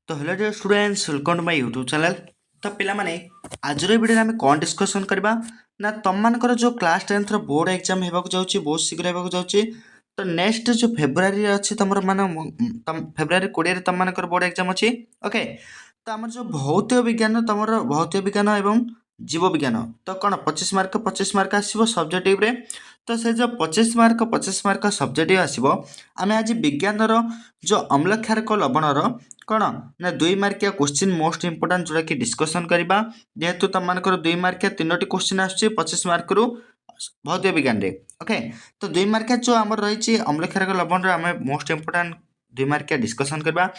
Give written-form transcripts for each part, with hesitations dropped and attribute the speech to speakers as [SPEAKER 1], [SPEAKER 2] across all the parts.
[SPEAKER 1] तो hello dear students, welcome to my YouTube channel. तो पिला माने आज वीडियो आम कौन डिस्कसन करबा ना तुम मानकर जो क्लास 10 बोर्ड एग्जाम होगा जाऊँगी बहुत शीघ्र होगा जाऊँगी। तो नेक्स्ट जो फेब्रुआरी अच्छी तुम मान फेब्रुआरी 20 तुम मानकर बोर्ड एग्जाम अच्छी। ओके, तो आम जो भौतिक विज्ञान तुम भौतिक विज्ञान एवं जीव विज्ञान तो कौन 25 मार्क आसो सब्जेक्टिव रे। तो से जो 25 मार्क सब्जेक्टिव आसो आम आज विज्ञान जो अम्लक्षारक लवणर कौन ना 2 मार्किया क्वेश्चन मोस्ट इंपोर्टाट जोटा कि डिस्कसन करवा जेहेतु तुम मान 2 मार्किया 3टी क्वेश्चन आसुच्छी 25 मार्क रु भौतिक विज्ञान रे। ओके, तो 2 मार्किया जो आम रही अम्लक्षारक लवण आम मोस्ट इंपोर्टाट 2 मार्किया डिस्कसन करवा।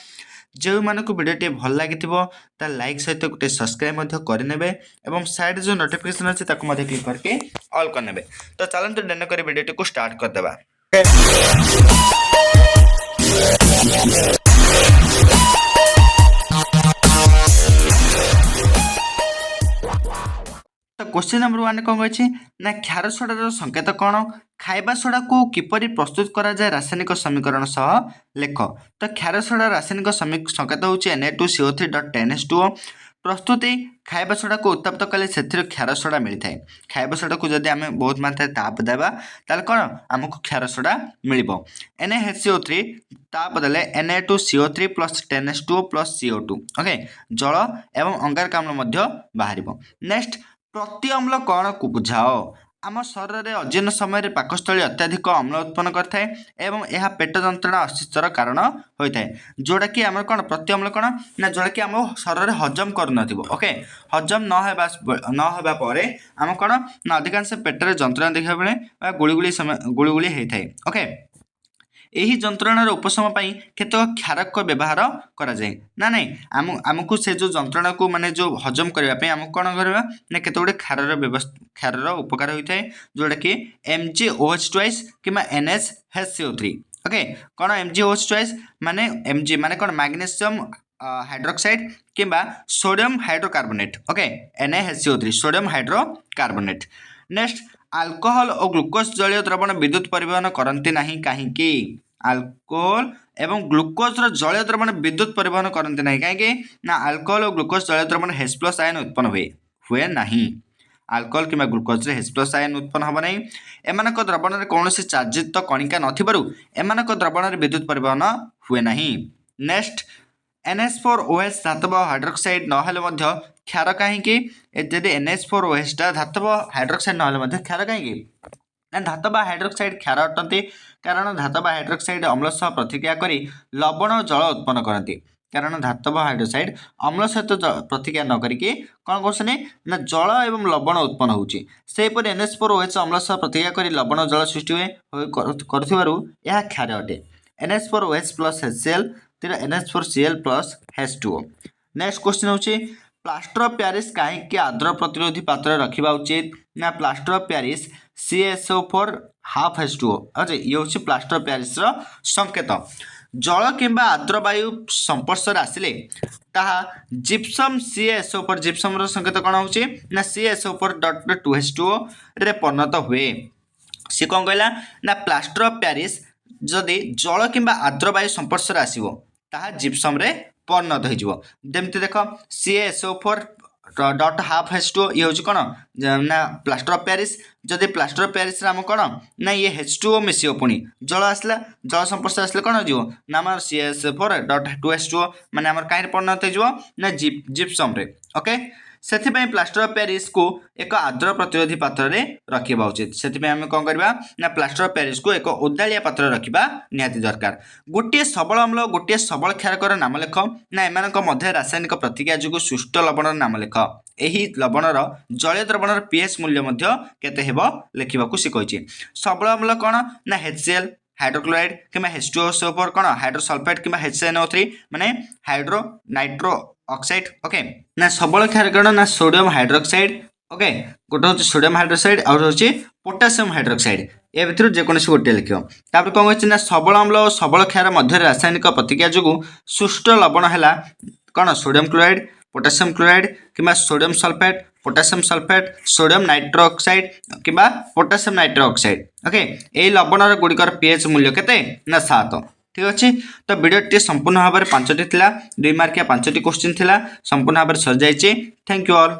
[SPEAKER 1] जो मानक वीडियो भल लगी लाइक सहित गोटे सब्सक्राइब करेंगे और साइड जो नोटिफिकेशन अच्छे क्लिक करके ऑल करने। तो चलते डेन कर वीडियो को स्टार्ट करदे। तो क्वेश्चन नंबर 1 कौन कही ना क्षार सोडार संकेत कौन, खाइबा सोडा को किपरि प्रस्तुत करा जाए रासायनिक समीकरण सह लेख। तो क्षार सोडा रासायनिक संकेत हूँ Na2CO3.10H2O। प्रस्तुति खाइबा सोडा को उत्ताप्त कले से क्षार सोडा मिलता है। खाइबा सोडा को जब आम बहुत मात्रा ताप देवा ताल कौन आमको क्षार सोडा मिल। NaHCO3 ताप देले Na2CO3 + 10H2O + CO2। ओके, जल एवं अंगारकाम्ल बाहर। नेक्स्ट प्रति अम्ल कौन को बुझाओ। आम शरीर में अजीर्ण समय पाकस्थली अत्याधिक अम्ल उत्पन्न करता है और यह पेट जंत्रणा अस्तित्वर कारण होता है। जोटा कि आम कौन प्रति अम्ल कौन ना जोटा कि आम शरीर हजम कर। ओके, हजम नहबा पर आम कौन ना अधिकांश पेटर जंत्रणा देखा बेले गुड़गुड़ी होता है। ओके, यही जंत्रणार उपशम पाई केतक क्षारक व्यवहार करा जाए ना नहीं आमको से जो जंत्रणा को माने जो हजम करने आम कौन करवा ना केत गुड़े क्षार उपकार होता है जोटा कि MgOH कि NaHCO3। ओके, कौन MgOH माने Mg माने कौन मैग्नीशियम हाइड्रोक्साइड कि sodium hydrocarbonate. Okay, NaHCO3 sodium hydrocarbonate. Next alcohol और ग्लूकोज जलीय द्रवण विद्युत परिवहन करती नहीं कहीं। अल्कोहल एवं ग्लूकोज जलीय द्रवण विद्युत परिवहन करती नहीं कहीं ना अल्कोहल और ग्लूकोज जलीय द्रवण H+ आयन उत्पन्न हुए नहीं। अल्कोहल कि ग्लूकोज H+ आयन उत्पन्न हम नहीं। एम द्रवण कौन चार्जित कणिका नम द्रवण विद्युत परिवहन हुए नहीं। नेक्स्ट NH4OH धातव हाइड्रोक्साइड नहले क्षार कहीं जदि NH4OH धातव हाइड्रोक्साइड नहले क्षार कहीं धातव हाइड्रोक्साइड क्षार अटंती कारण धातव हाइड्रोक्साइड अम्ल सह प्रतिक्रिया करी लवण और जल उत्पन्न करती। कारण धातव हाइड्रोक्साइड अम्ल सहित प्रतिक्रिया न करिकी कौन कर जल एवं लवण उत्पन्न होची। सेहीपरि NH4OH अम्ल सह प्रतिक्रिया करी लवण और जल सृष्टि हुए क्षार अटे। NH4OH + HCl NH4Cl + H2O। Next question होची प्लास्टर ऑफ पेरिस कहीं आर्द्र प्रतिरोधी पात्र रखा उचित ना plaster of Paris CaSO4 ½ H2O। अच्छा, ये हूँ प्लास्टर ऑफ पेरिस संकेत। जल किंबा आर्द्र वायु संपर्श आसिले ताहा जिप्सम CaSO4 जिप्सम संकेत कौन हो ना CaSO4.2H2O रे परिणत हुए। सी कौन कहला ना प्लास्टर ऑफ पेरिस जदि जल किंबा आर्द्र वायु संपर्श आसो ताहा जिप्सम रे परिणत होमती। देख CaSO4.½ H2O ये हूँ कौन ना प्लास्टर ऑफ पेरिस। जदि प्लास्टर ऑफ पेरिस आम कौन ना ये H2O मिसियो पुणी जल आसला जल संपर्श आसले कौन हो ना आम CaSO4.2H2O माने आम कहीं परिणत हो ना जिप्सम रे। ओके, से प्लास्टर ऑफ पेरिस को एक आर्द्र प्रतिरोधी पात्र रे रखा उचित। से आम कौन करवा ना प्लास्टर ऑफ पेरिस को एक ओदालिया पात्र रखा निहाती दरकार। गोटे सबल अम्ल गोटे सबल क्षारकर नाम लेख ना एम मध्य रासायनिक प्रतिक्रिया जो सुष्ट लवणर नाम लेख। यही लवणर जलीय द्रवणर pH मूल्य केते हेबो लेखिबाकू सी कहिछि। सबल अम्ल कौन ना HCl हाइड्रोक्लोराइड कि H2SO4 कौन हाइड्रोसल्फेट कि HNO3 माने हाइड्रो नाइट्रो ऑक्साइड। ओके, ना सबल क्षार कौन ना सोडियम हाइड्रोक्साइड। ओके, गोटे हूँ सोडियम हाइड्रोक्साइड आउ हूँ पोटासियम हाइड्रोक्साइड। ए भितर जेकोसी गोटे लिख तापर कौन कहते ना सबल अम्ल और सबल क्षार मध्य रासायनिक प्रतिक्रिया जो सुष्ट लवण है कौन सोडियम क्लोराइड पोटासियम क्लोराइड कि sodium sulphate potassium sulphate sodium nitro oxide कि पोटासियम नाइट्रो ऑक्साइड। ओके, यही लवणर गुड़िकर pH मूल्य केते ना 7। ठीक अच्छे। तो भिडियोटी संपूर्ण भाव में 5टी थिला 2 मार्किया 5टी क्वेश्चन थिला संपूर्ण भाव में सर जाइए। Thank you all.